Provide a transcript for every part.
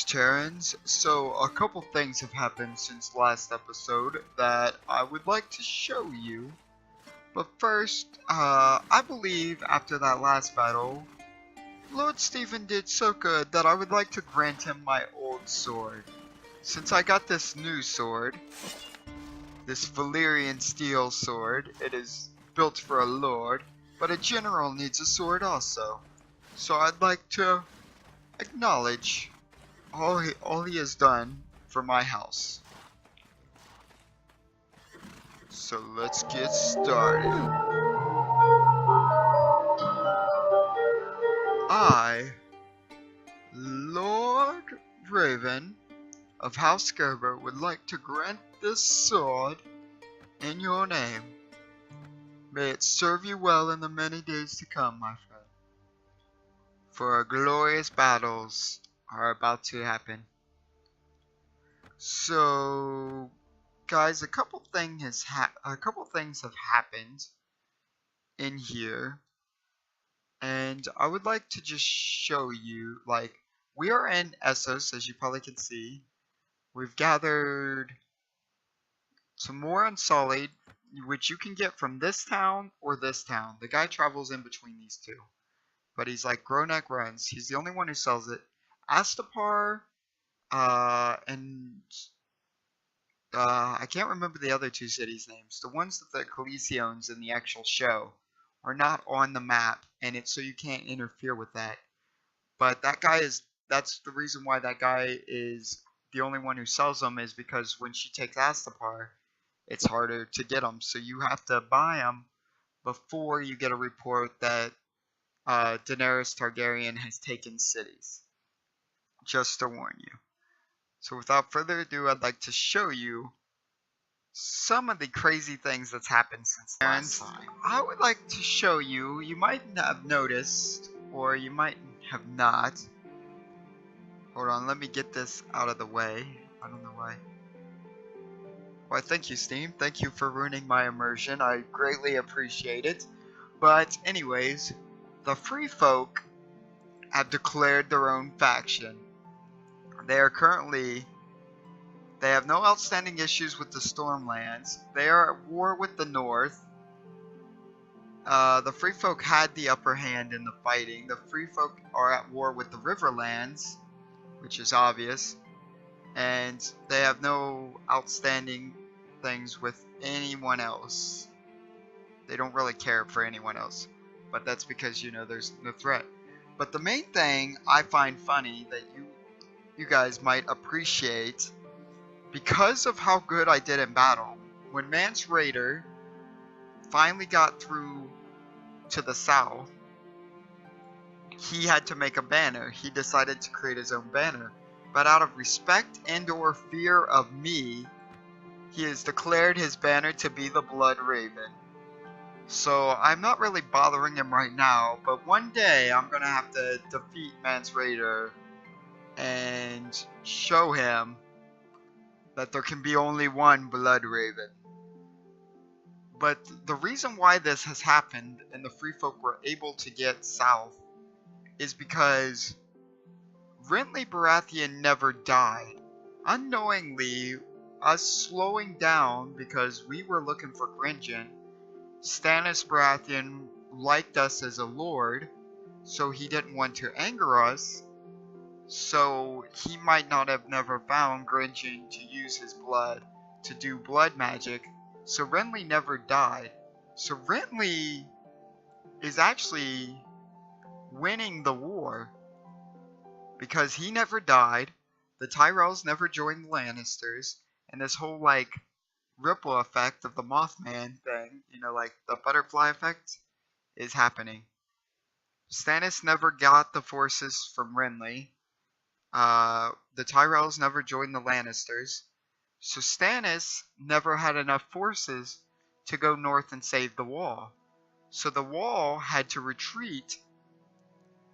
Terrans. So a couple things have happened since last episode that I would like to show you. But first, I believe after that last battle, Lord Stephen did so good that I would like to grant him my old sword. Since I got this new sword, this Valyrian steel sword, it is built for a lord, but a general needs a sword also. So I'd like to acknowledge all he has done for my house. So let's get started. I, Lord Raven of House Gerber, would like to grant this sword in your name. May it serve you well in the many days to come, my friend. For glorious battles are about to happen. So, guys, a couple things have happened in here, and I would like to just show you. Like, we are in Essos, as you probably can see. We've gathered some more Unsullied, which you can get from this town or this town. The guy travels in between these two, but he's like Gronek runs. He's the only one who sells it. Astapar, and I can't remember the other two cities' names. The ones that the Khaleesi owns in the actual show are not on the map, and so you can't interfere with that. But that's the reason why that guy is the only one who sells them, is because when she takes Astapar, it's harder to get them. So you have to buy them before you get a report that Daenerys Targaryen has taken cities. Just to warn you. So without further ado, I'd like to show you some of the crazy things that's happened since last time. I would like to show you, you might have noticed, or you might have not. Hold on, let me get this out of the way. I don't know why. Why, thank you, Steam. Thank you for ruining my immersion. I greatly appreciate it. But anyways, the Free Folk have declared their own faction. They have no outstanding issues with the Stormlands. They are at war with the North. The Free Folk had the upper hand in the fighting. The Free Folk are at war with the Riverlands, which is obvious. And they have no outstanding things with anyone else. They don't really care for anyone else. But that's because, you know, there's no threat. But the main thing I find funny that you guys might appreciate, because of how good I did in battle, when Mance Rayder finally got through to the south, he had to make a banner. He decided to create his own banner. But out of respect and or fear of me, he has declared his banner to be the Blood Raven. So I'm not really bothering him right now, but one day I'm going to have to defeat Mance Rayder and show him that there can be only one Blood Raven. But the reason why this has happened and the Free Folk were able to get south is because Renly Baratheon never died. Unknowingly, us slowing down because we were looking for Gringin, Stannis Baratheon liked us as a lord, so he didn't want to anger us. So he might not have never found Gringin to use his blood to do blood magic. So Renly never died. So Renly is actually winning the war because he never died. The Tyrells never joined the Lannisters, and this whole like ripple effect of the Mothman thing, you know, like the butterfly effect, is happening. Stannis never got the forces from Renly. The Tyrells never joined the Lannisters, so Stannis never had enough forces to go north and save the Wall. So the Wall had to retreat,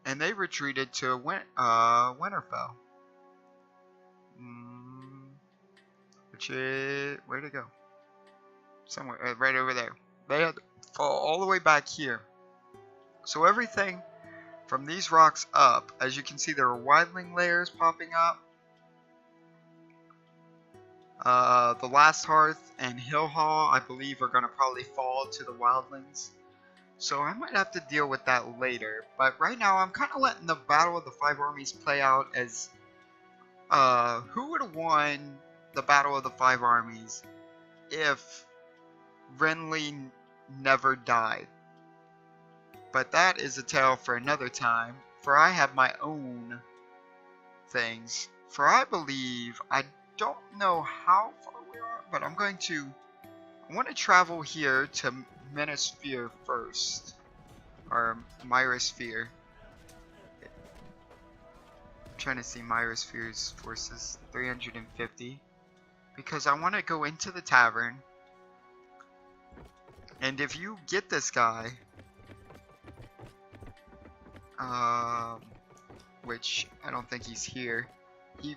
and they retreated to Winterfell. Which is, where'd it go? Somewhere, right over there. They had to fall all the way back here. So everything from these rocks up, as you can see, there are wildling layers popping up. The Last Hearth and Hill Hall, I believe, are going to probably fall to the wildlings. So I might have to deal with that later. But right now, I'm kind of letting the Battle of the Five Armies play out as who would have won the Battle of the Five Armies if Renly never died. But that is a tale for another time, for I have my own things. For I believe, I don't know how far we are, but I want to travel here to Menosphere first, or Myrosphere. I'm trying to see Myrosphere's forces, 350, because I want to go into the tavern, and if you get this guy, which I don't think he's here, he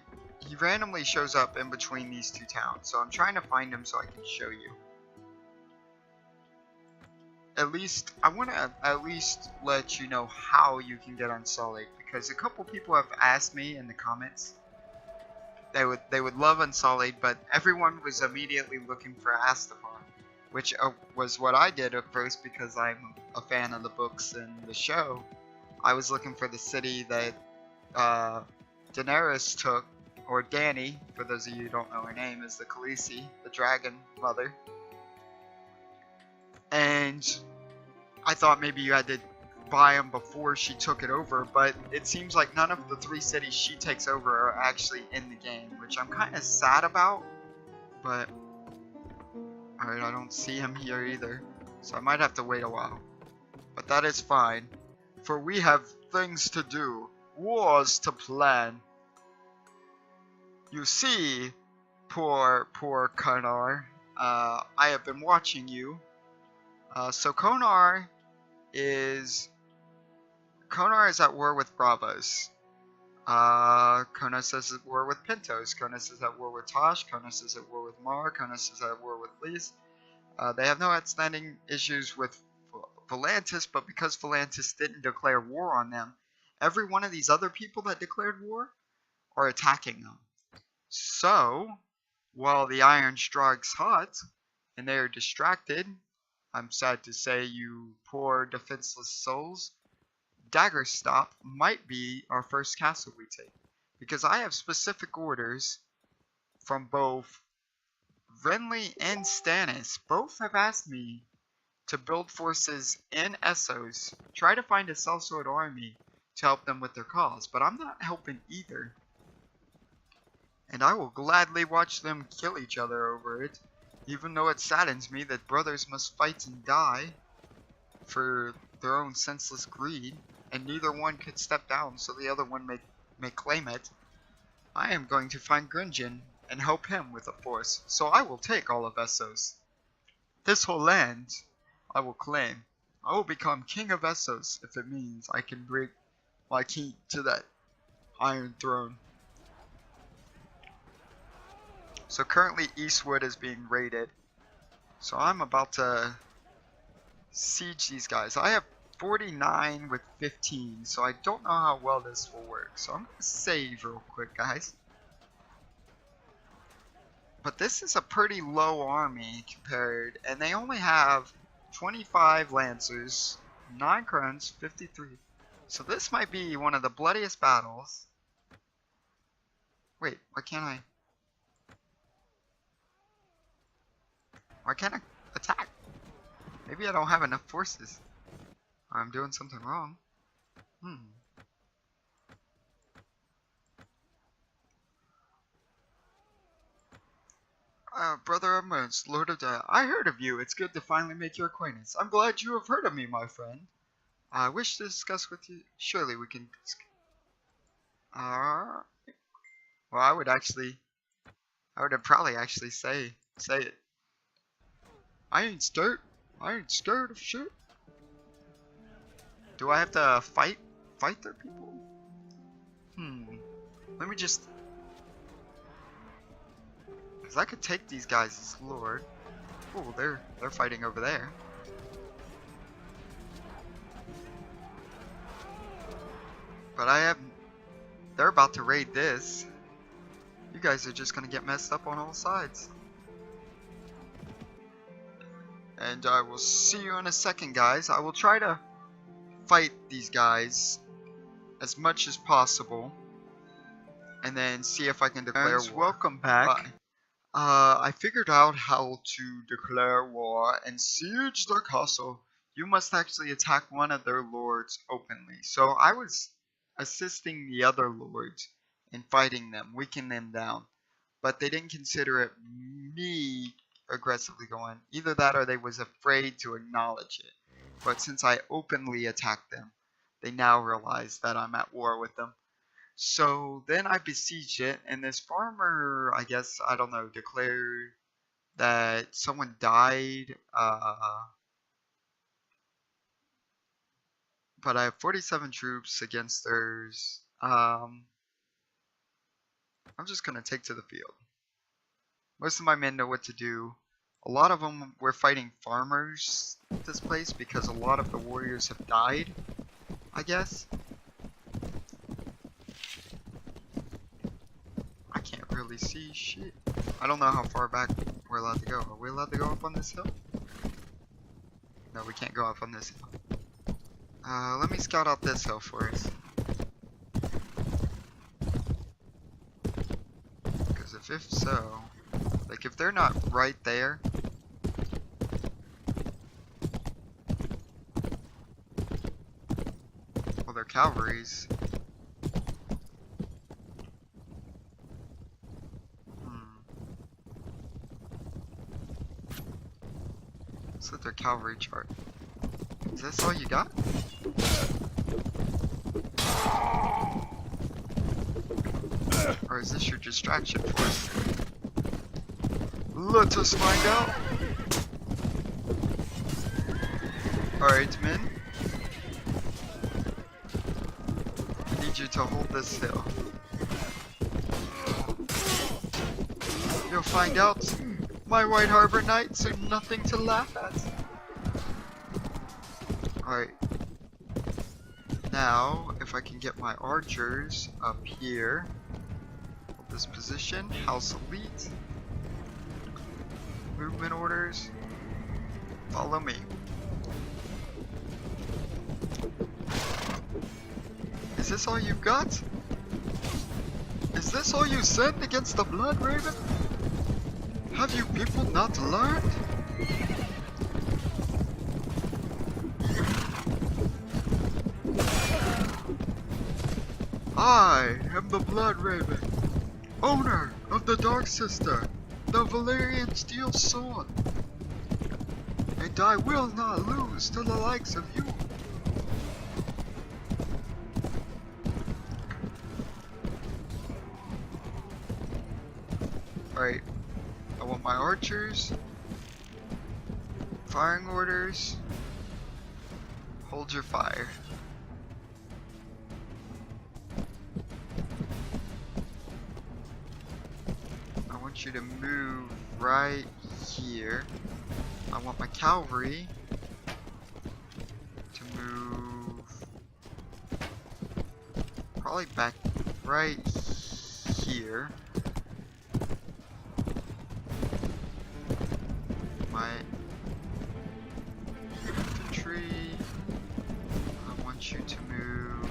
randomly shows up in between these two towns, so I'm trying to find him so I can show you. I want to at least let you know how you can get Unsullied, because a couple people have asked me in the comments. They would love Unsullied, but everyone was immediately looking for Astapon, which was what I did at first because I'm a fan of the books and the show. I was looking for the city that Daenerys took, or Dany, for those of you who don't know her name, is the Khaleesi, the dragon mother. And I thought maybe you had to buy them before she took it over, but it seems like none of the 3 cities she takes over are actually in the game, which I'm kind of sad about, but alright, I don't see him here either, so I might have to wait a while. But that is fine, for we have things to do, wars to plan. You see, poor Konar, I have been watching you. So Konar is at war with Bravos. Konas is at war with Pintos. Konas is at war with Tosh. Konas is at war with Mar. Konas is at war with Lys. They have no outstanding issues with Volantis, but because Volantis didn't declare war on them, every one of these other people that declared war are attacking them. So, while the iron strikes hot, and they are distracted, I'm sad to say, you poor defenseless souls, Daggerstop might be our first castle we take, because I have specific orders from both Renly and Stannis. Both have asked me to build forces in Essos, try to find a sellsword army to help them with their cause, but I'm not helping either. And I will gladly watch them kill each other over it, even though it saddens me that brothers must fight and die for their own senseless greed, and neither one could step down so the other one may claim it. I am going to find Gringin and help him with a force, so I will take all of Essos. This whole land I will claim. I will become king of Essos if it means I can bring my key to that Iron Throne. So currently Eastwood is being raided, so I'm about to siege these guys. I have 49 with 15, so I don't know how well this will work, so I'm going to save real quick, guys. But this is a pretty low army compared, and they only have 25 Lancers, 9 Crowns, 53. So this might be one of the bloodiest battles. Wait, why can't I attack? Maybe I don't have enough forces. Or I'm doing something wrong. Brother Amos, Lord of Death, I heard of you. It's good to finally make your acquaintance. I'm glad you have heard of me, my friend. I wish to discuss with you. Surely we can well, I would probably actually say it. I ain't scared of shit. Do I have to fight their people? Let me just, because I could take these guys as Lord. Oh, they're fighting over there. But they're about to raid this. You guys are just gonna get messed up on all sides. And I will see you in a second, guys. I will try to fight these guys as much as possible, and then see if I can declare war. Welcome back. Bye. I figured out how to declare war and siege the castle. You must actually attack one of their lords openly. So I was assisting the other lords in fighting them, weakening them down. But they didn't consider it me aggressively going. Either that or they was afraid to acknowledge it. But since I openly attacked them, they now realize that I'm at war with them. So then I besieged it, and this farmer, I guess, I don't know, declared that someone died. But I have 47 troops against theirs. I'm just going to take to the field. Most of my men know what to do. A lot of them were fighting farmers at this place because a lot of the warriors have died, I guess. I can't really see shit. I don't know how far back we're allowed to go. Are we allowed to go up on this hill? No, we can't go up on this hill. Let me scout out this hill for us. Because if so, like if they're not right there, well, they're cavalries. Let's look at their cavalry chart. Is this all you got? Or is this your distraction force? Let us find out! Alright, men. I need you to hold this hill. You'll find out my White Harbor Knights are nothing to laugh at. Alright. Now, if I can get my archers up here. Hold this position. House Elite. Movement orders. Follow me. Is this all you've got? Is this all you sent against the Blood Raven? Have you people not learned? I am the Blood Raven, owner of the Dark Sister, the Valyrian Steel Sword, and I will not lose to the likes of you. Alright, I want my archers, firing orders, hold your fire. I want you to move right here. I want my cavalry to move probably back right here. My infantry, I want you to move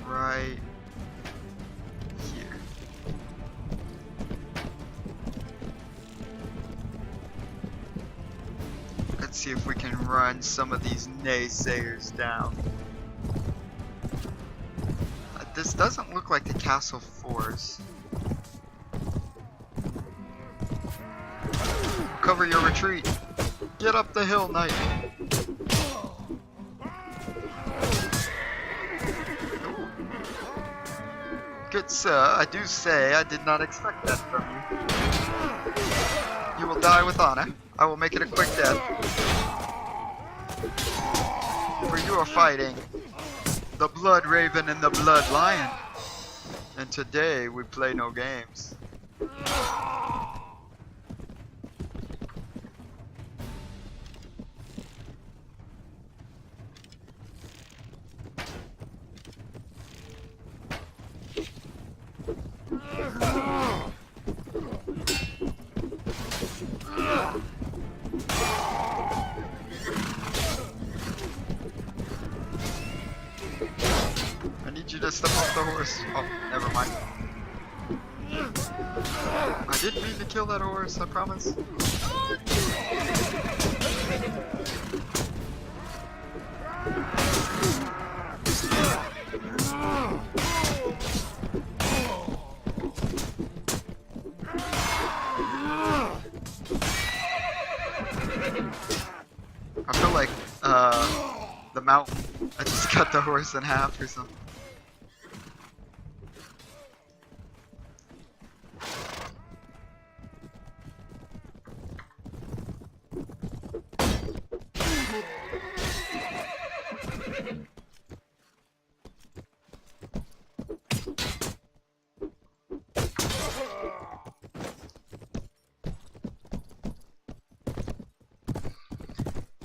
right here. Let's see if we can run some of these naysayers down. This doesn't look like the castle force. Cover your retreat. Get up the hill, knight. Good sir, I do say I did not expect that from you. You will die with honor. I will make it a quick death. For you are fighting the Blood Raven and the Blood Lion. And today we play no games. horse. Oh, never mind. I didn't mean to kill that horse, I promise. I feel like the mountain. I just cut the horse in half or something.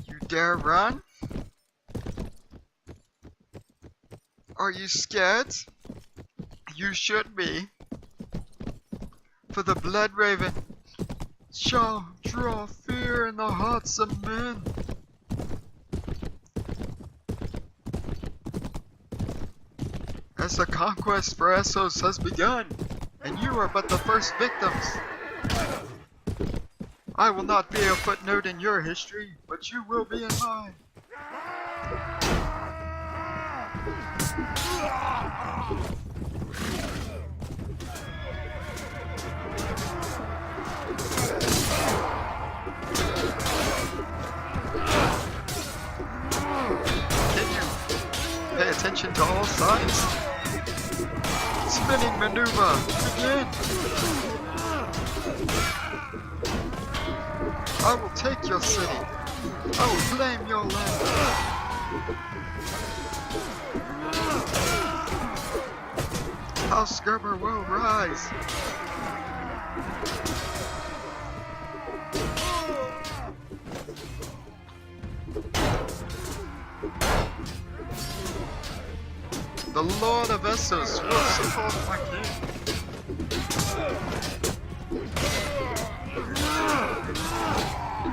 You dare run? Are you scared? You should be. For the blood raven shall draw fear in the hearts of men. As the conquest for Essos has begun, and you are but the first victims. I will not be a footnote in your history, but you will be in mine. Can you pay attention to all sides? Spinning maneuver, begin! I will take your city. I will claim your land. House Gerber will rise. The Lord of Essos will support my king.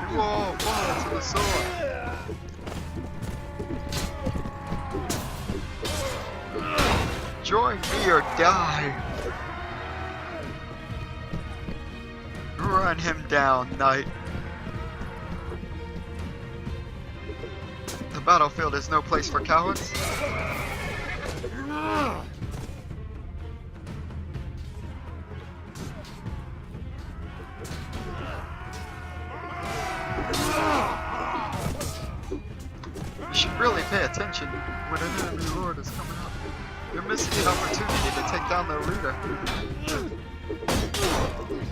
You all fall to the sword. Join me or die. Run him down, knight. The battlefield is no place for cowards. You should really pay attention when an enemy lord is coming up. You're missing the opportunity to take down their leader.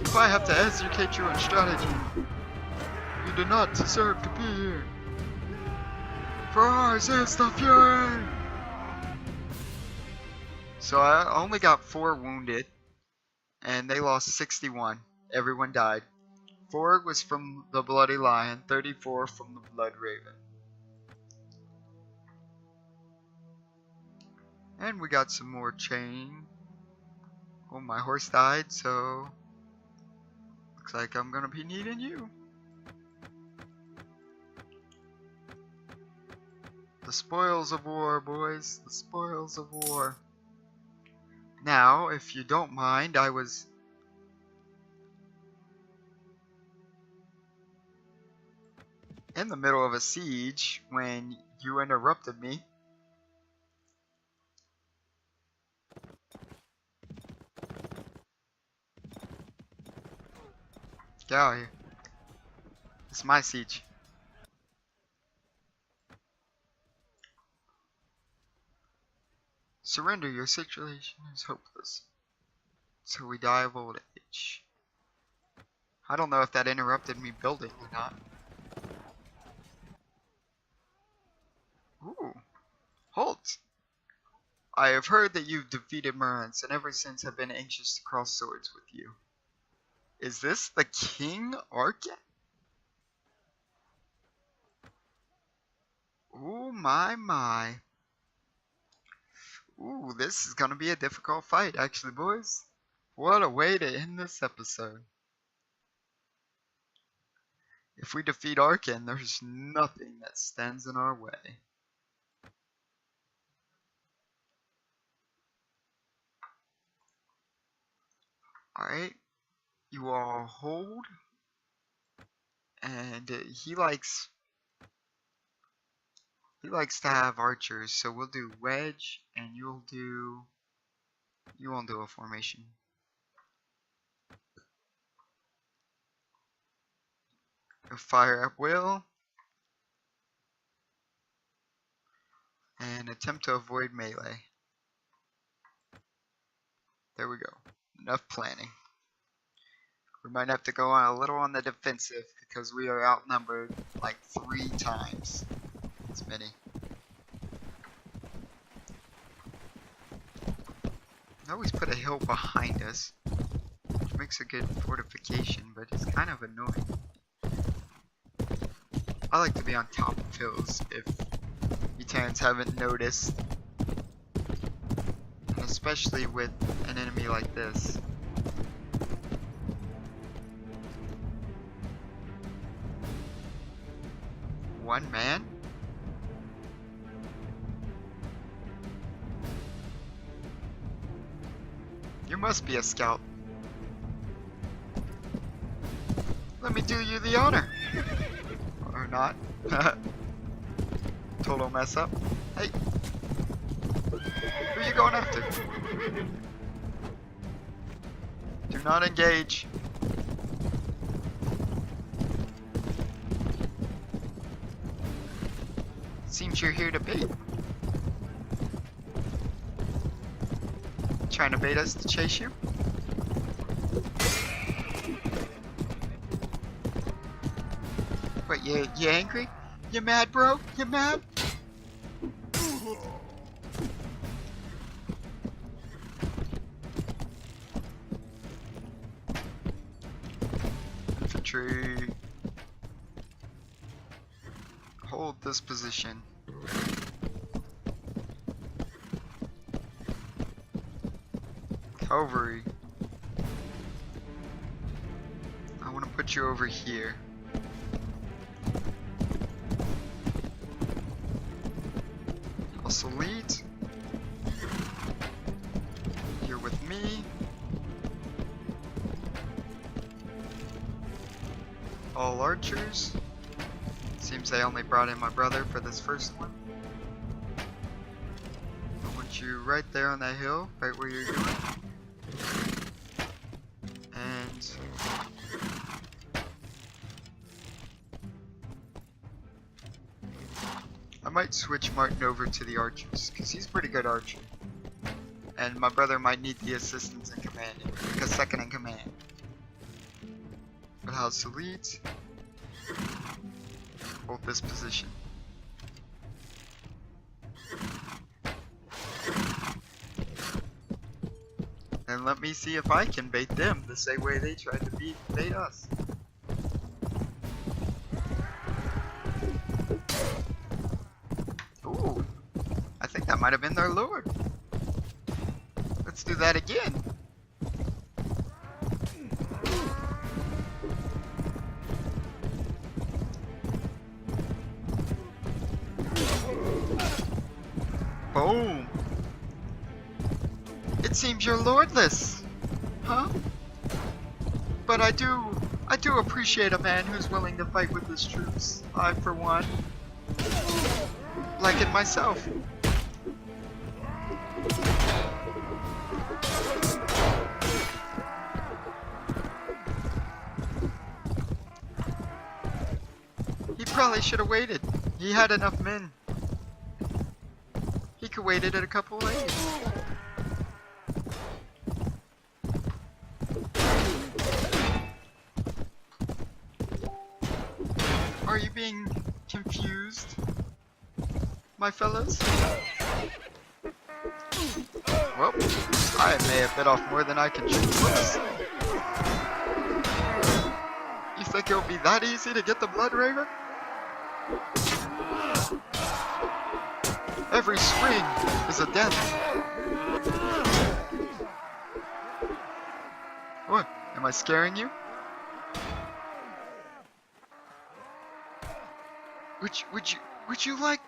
If I have to educate you in strategy, you do not deserve to be here. For ours is the fury! So I only got 4 wounded, and they lost 61. Everyone died. 4 was from the Bloody Lion, 34 from the Blood Raven. And we got some more chain. Oh, my horse died, so looks like I'm gonna be needing you. The spoils of war, boys. The spoils of war. Now, if you don't mind, I was in the middle of a siege when you interrupted me. Get out of here. It's my siege. Surrender, your situation is hopeless. So we die of old age. I don't know if that interrupted me building or not. Ooh. Halt! I have heard that you've defeated Murans, and ever since have been anxious to cross swords with you. Is this the King Arkin? Ooh, my. Ooh, this is gonna be a difficult fight, actually, boys. What a way to end this episode. If we defeat Arkin, there's nothing that stands in our way. Alright, you all hold. And he likes to have archers, so we'll do wedge, and you won't do a formation. You'll fire at will, and attempt to avoid melee. There we go. Enough planning. We might have to go on a little on the defensive because we are outnumbered like 3 times as many. I always put a hill behind us, which makes a good fortification, but it's kind of annoying. I like to be on top of hills if you Terrans haven't noticed. And especially with an enemy like this. One man? You must be a scout. Let me do you the honor. Or not. Total mess up. Hey. Who are you going after? Do not engage. Seems you're here to bait. Trying to bait us to chase you? What, you angry? You mad, bro? You mad? Infantry. Hold this position. Cavalry. I want to put you over here. Also lead. You're with me. All archers. Seems they only brought in my brother for this first one. I want you right there on that hill, right where you're going. And I might switch Martin over to the archers, because he's a pretty good archer. And my brother might need the assistance in commanding, because second in command. But how's the leads? Hold this position. And let me see if I can bait them the same way they tried to bait us. Ooh, I think that might have been their lord. Let's do that again. Boom! It seems you're lordless, huh? But I do appreciate a man who's willing to fight with his troops. I, for one, like it myself. He probably should have waited. He had enough men. He could waited at a couple lanes. Are you being confused, my fellows? Well, I may have bit off more than I can chew. Whoops. You think it'll be that easy to get the Blood Raven? Every swing is a death. What? Am I scaring you? Would you like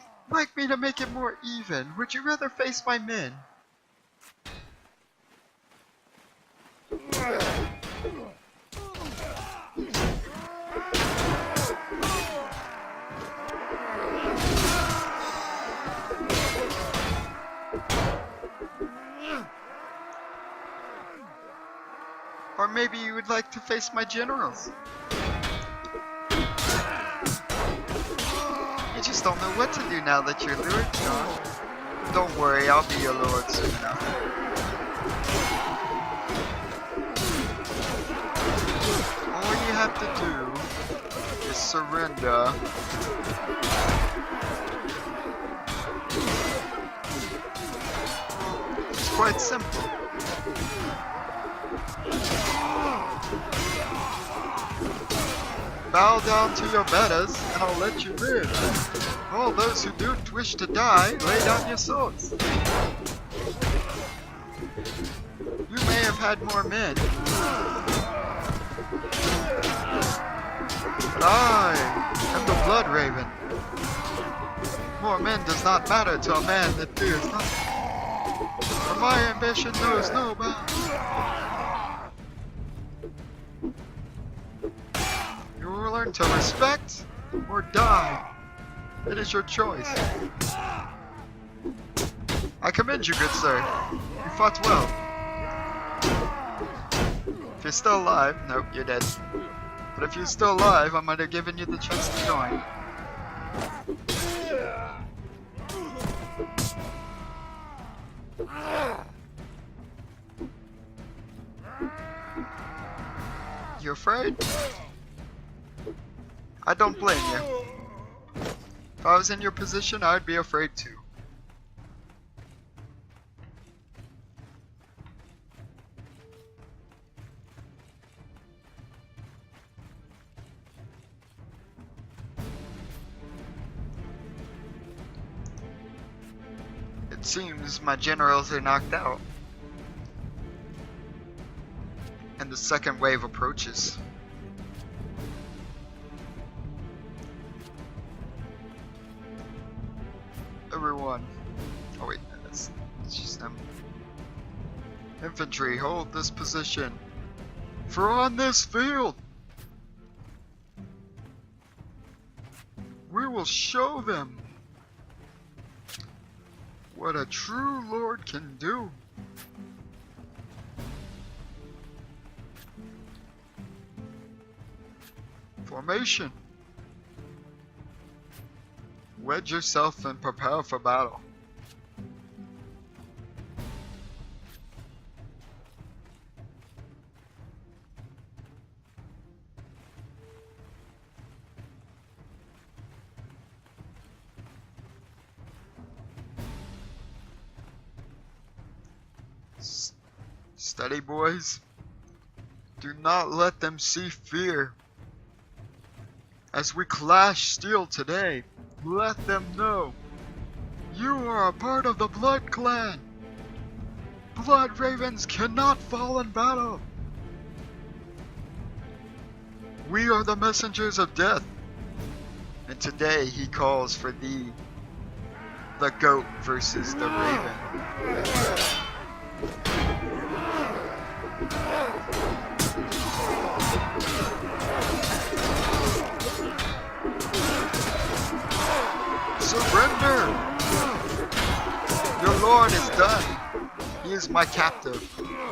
me to make it more even? Would you rather face my men? Or maybe you would like to face my generals. You just don't know what to do now that you're lured, John. Don't worry, I'll be your lord soon enough. All you have to do is surrender. It's quite simple. Bow down to your betters, and I'll let you live. All those who don't wish to die, lay down your swords. You may have had more men, but I am the Blood Raven. More men does not matter to a man that fears nothing. For my ambition knows no bounds. You will learn to respect or die. It is your choice. I commend you, good sir. You fought well. If you're still alive, nope, you're dead. But if you're still alive, I might have given you the chance to join. You afraid? I don't blame you. If I was in your position, I'd be afraid too. It seems my generals are knocked out. And the second wave approaches. Everyone. Oh wait, that's just them. Infantry, hold this position. For on this field, we will show them what a true lord can do. Formation. Wedge yourself and prepare for battle. Steady, boys. Do not let them see fear. As we clash steel today, let them know you are a part of the Blood Clan. Blood Ravens cannot fall in battle. We are the messengers of death. And today he calls for thee, the goat versus the raven. Surrender! Your lord is done. He is my captive,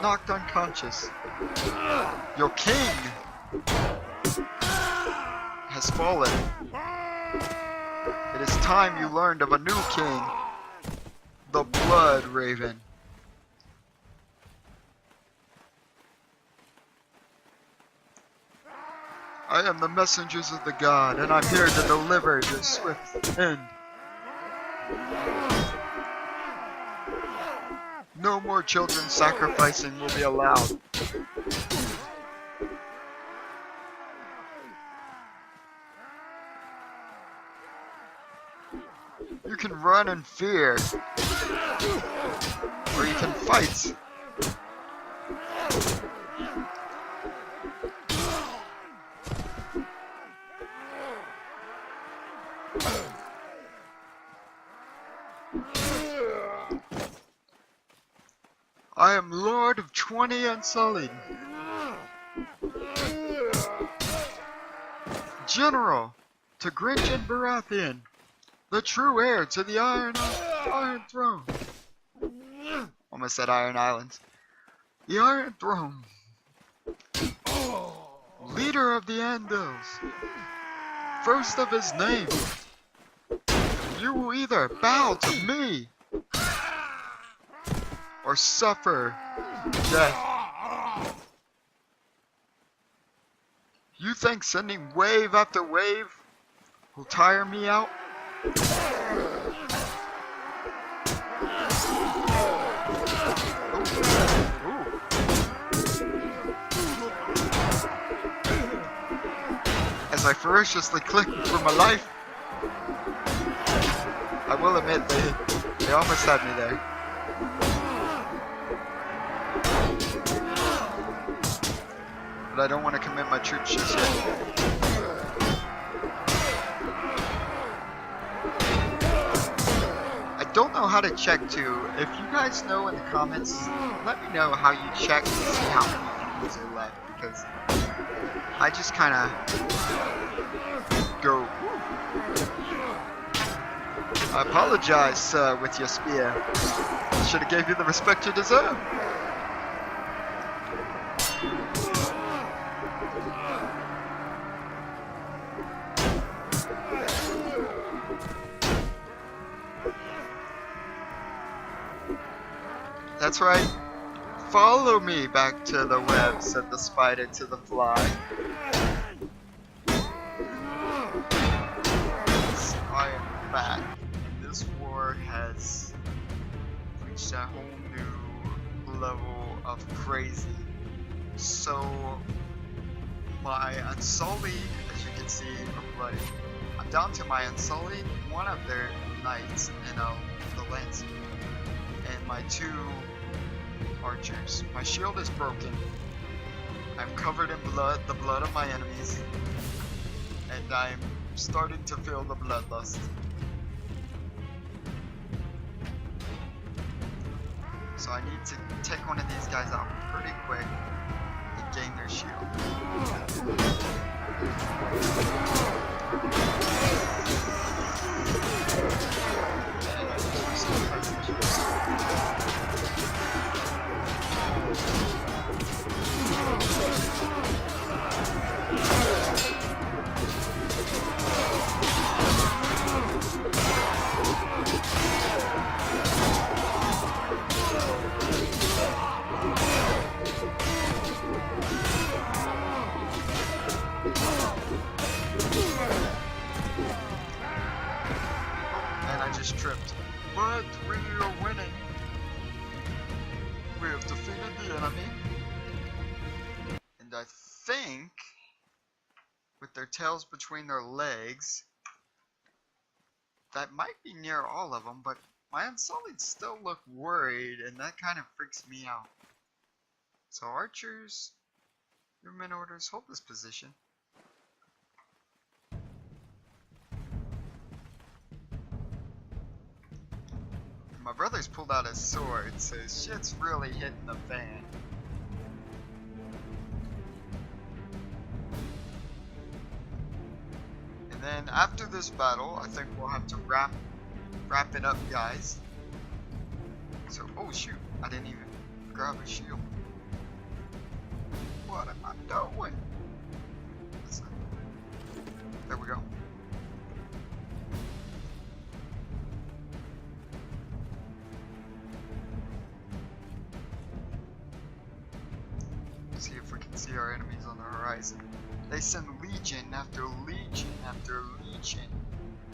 knocked unconscious. Your king has fallen. It is time you learned of a new king, the Blood Raven. I am the messengers of the god, and I'm here to deliver your swift end. No more children sacrificing will be allowed. You can run in fear, or you can fight. I am Lord of 20 Unsullied. General to Grinch Baratheon, the true heir to the Iron Throne. Almost said Iron Islands. The Iron Throne Leader of the Andals, first of his name, you will either bow to me or suffer death. You think sending wave after wave will tire me out? As I ferociously click for my life, I will admit they almost had me there. But I don't want to commit my troops just yet. I don't know how to check too. If you guys know in the comments, let me know how you check to see how many enemies are left, because I just kind of go. I apologize with your spear. Should have gave you the respect you deserve. That's right. Follow me back to the web, said the spider to the fly. Yes, I am back. And this war has reached a whole new level of crazy. So, my Unsullied, as you can see, are bloody. I'm down to my Unsullied, one of their knights, and the Lancer. And my 2 archers. My shield is broken. I'm covered in blood, the blood of my enemies. And I'm starting to feel the bloodlust. So I need to take one of these guys out pretty quick and gain their shield. Tripped, but we are winning. We have defeated the enemy, and I think with their tails between their legs, that might be near all of them, but my Unsullied still look worried, and that kind of freaks me out. So archers, your men orders, hold this position. My brother's pulled out his sword, so shit's really hitting the fan. And then after this battle, I think we'll have to wrap it up, guys. So, oh shoot, I didn't even grab a shield. What am I doing? There we go. See if we can see our enemies on the horizon. They send legion after legion after legion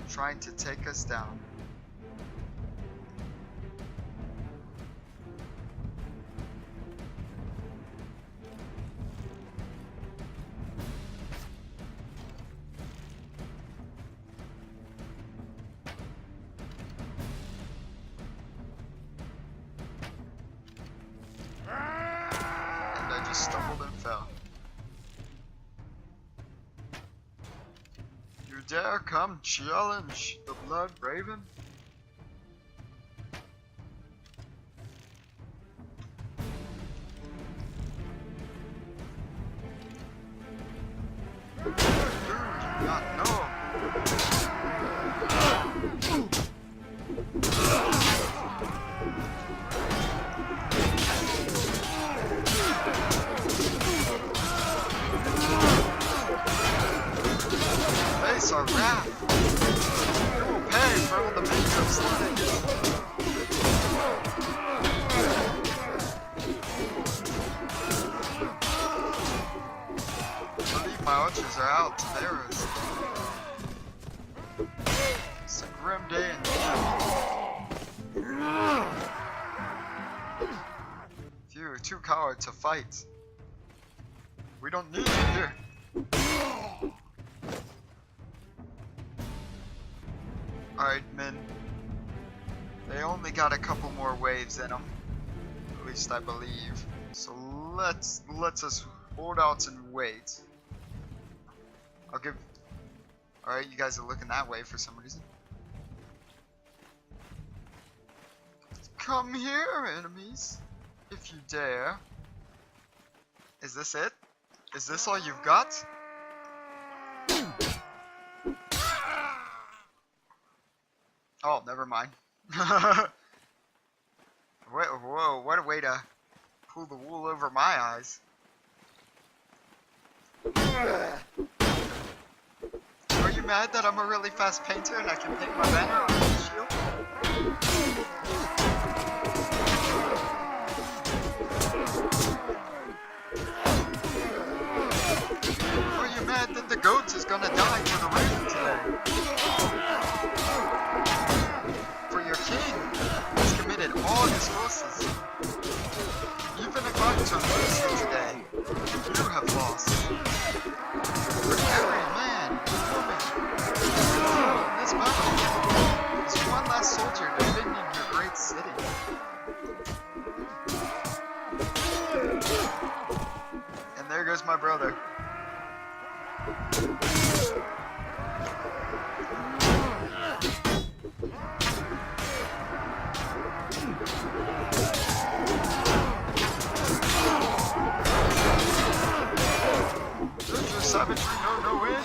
trying to take us down. Stumbled and fell. You dare come challenge the Blood Raven? Dude, you got no. wrath. You will pay for all the men you have slain. I believe my archers are out to arrows. It's a grim day indeed. You're too coward to fight. We don't need you here. Alright, men. They only got a couple more waves in them. At least I believe. So let's us hold out and wait. I'll give... Alright, you guys are looking that way for some reason. Come here, enemies. If you dare. Is this it? Is this all you've got? Oh, never mind. Whoa, what a way to pull the wool over my eyes. Are you mad that I'm a really fast painter and I can paint my banner on the shield? Are you mad that the goat is gonna die for the raven today? For your king has committed all his forces. Even if I turn loose here today, you have lost. For every man, woman, in this battle is one last soldier defending your great city. And there goes my brother. Savagery, no end.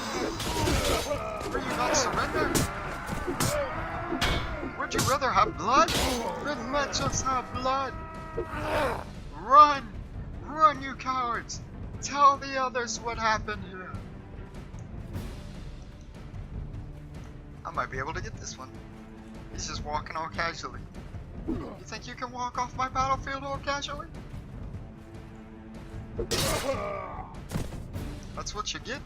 Will you not surrender? Would you rather have blood? Then let us have blood. Run! Run, you cowards! Tell the others what happened here. I might be able to get this one. He's just walking all casually. You think you can walk off my battlefield all casually? That's what you get.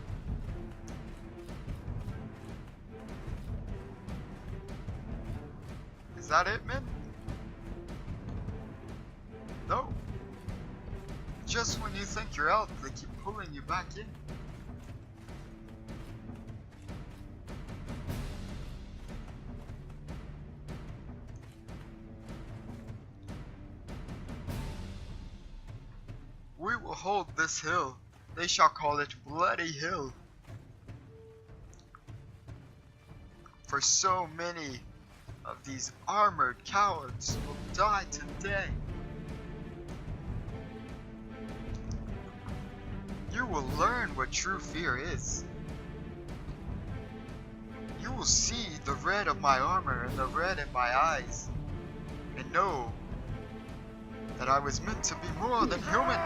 Is that it, man? No. Just when you think you're out, they keep pulling you back in. We will hold this hill. They shall call it Bloody Hill. For so many of these armored cowards will die today. You will learn what true fear is. You will see the red of my armor and the red in my eyes, and know that I was meant to be more than human.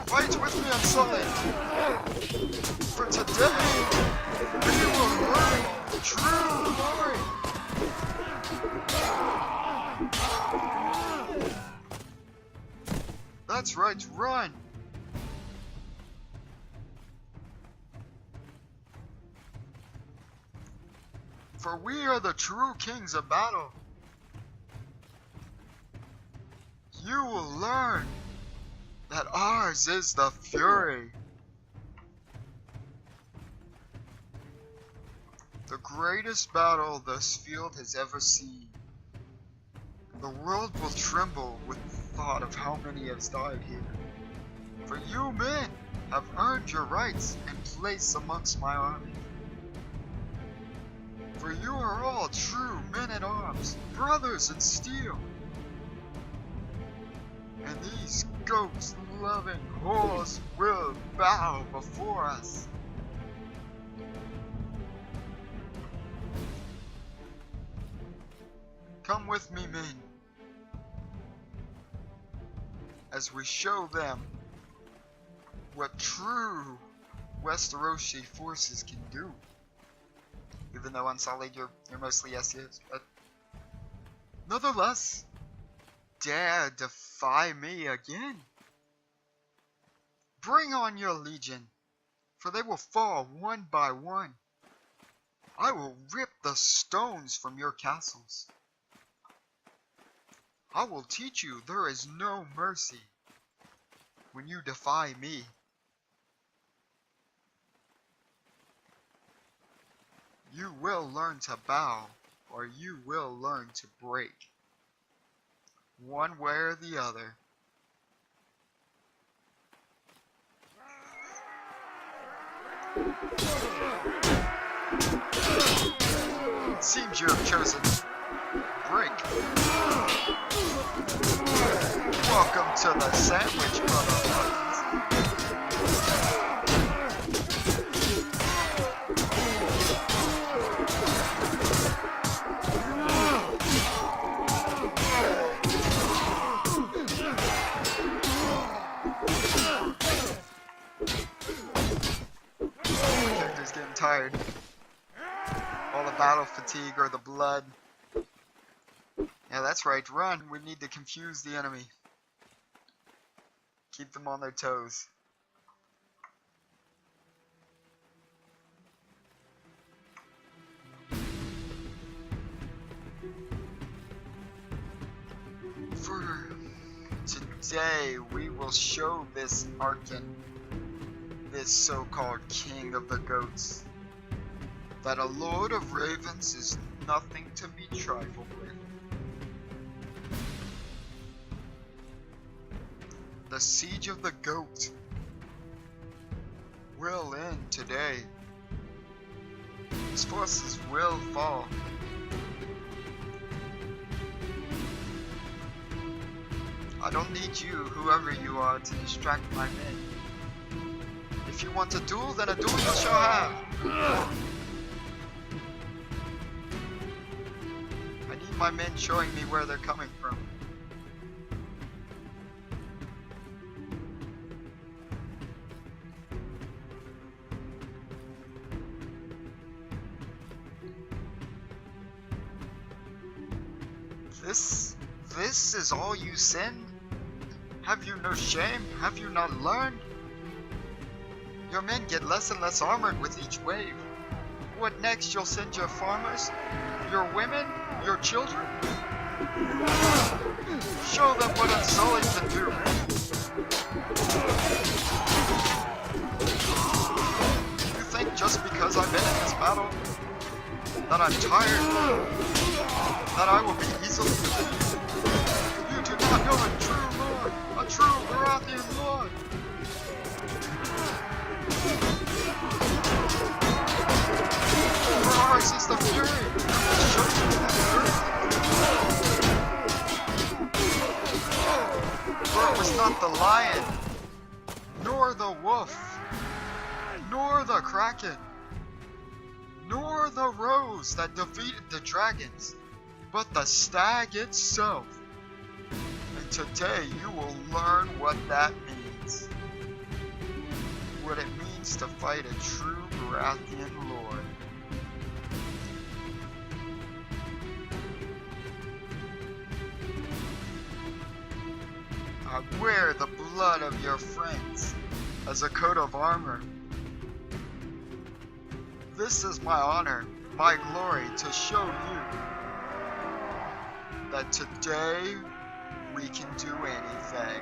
Fight with me, Unsullied. For today, we will learn true glory. That's right, run! For we are the true kings of battle. You will learn that ours is the fury. The greatest battle this field has ever seen. The world will tremble with the thought of how many have died here. For you men have earned your rights and place amongst my army. For you are all true men at arms, brothers in steel. And these goat-loving whores will bow before us. Come with me, men, as we show them what true Westerosi forces can do. Even though Unsullied, you're mostly yes, but nonetheless, dare defy me again. Bring on your legion, for they will fall one by one. I will rip the stones from your castles. I will teach you there is no mercy when you defy me. You will learn to bow, or you will learn to break. One way or the other. It seems you have chosen break. Welcome to the sandwich, motherfuckers. Character's getting tired. All the battle fatigue or the blood. Yeah, that's right. Run. We need to confuse the enemy. Keep them on their toes. For today, we will show this Arkan, this so-called king of the goats, that a lord of ravens is nothing to be trifled with. The siege of the goat will end today. His forces will fall. I don't need you, whoever you are, to distract my men. If you want a duel, then a duel you shall have. I need my men showing me where they're coming from. This is all you send? Have you no shame? Have you not learned? Your men get less and less armored with each wave. What next? You'll send your farmers? Your women? Your children? Show them what Unsullied can do. You think just because I've been in this battle that I'm tired? That I will be easily defeated? You do not know a true lord, a true Baratheon lord. For ours is the fury. Show you that fury. For it was not the lion, nor the wolf, nor the kraken, nor the rose that defeated the dragons, but the stag itself. And today you will learn what that means. What it means to fight a true Baratheon lord. I wear the blood of your friends as a coat of armor. This is my honor, my glory, to show you that today we can do anything.